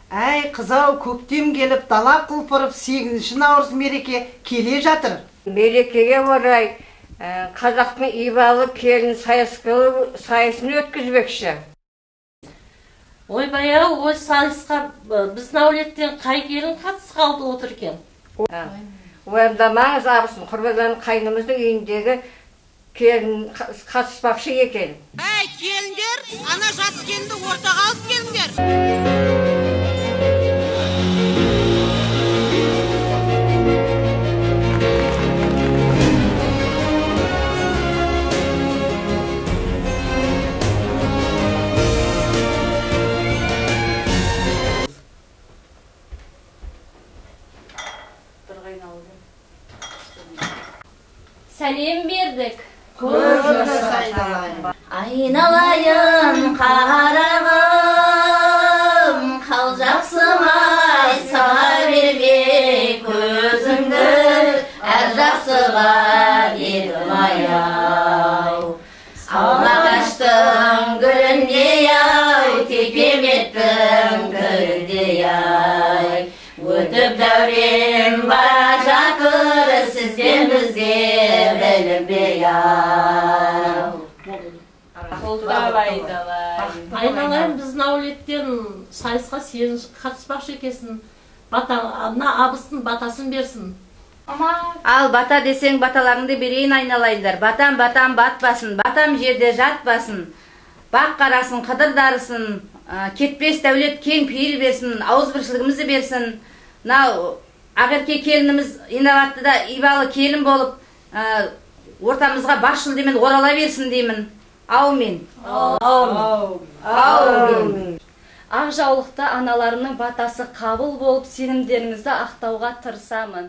Әй, қызау, көктем келіп, дала құлпырып, 8 наурыз мереке келе жатыр. Мерекеге орай қазақтың ибалы келін сайысын өткізбекші. Ойбай-ау, ой сайысқа біздің әулеттен қай келін қатысқалы отыр екен? Уайымдамаңыз, абысын, құрбан қайнымыздың үйіндегі келін қатыспақшы екен. Әй, келіндер, ана жас келінді ортаға алып келіңдер. Сәлем бердік. Айналайын қарағым, қал жақсымай сала берме көзіңді, әр жақсыға едім аяу. Ағаштың гүліндей ай, текеметтің гүліндей ай, өтіп дәурен бара жатыр, сізден бізге білінбей ау. Айналайын, біздің әулеттен сайысқа сен қатыспақшы екесін. Абыстың батасын берсін. Ал бата десең баталарыңды берейін айналайындар. Батам батпасын, батам жерде жатпасын. Бақ қарасын, қыдыр дарысын, кетпес дәулет кең пейіл берсін, ауызбіршілігімізді берсін. Нау Ақерке келініміз инабатты да ибалы келін болып, ортамызға баш жүлдемен орала берсін деймін. Аумин. Аумин. Ақ жаулықты аналарының батасы қабыл болып, сенімдеріңізді ақтауға тырысамын.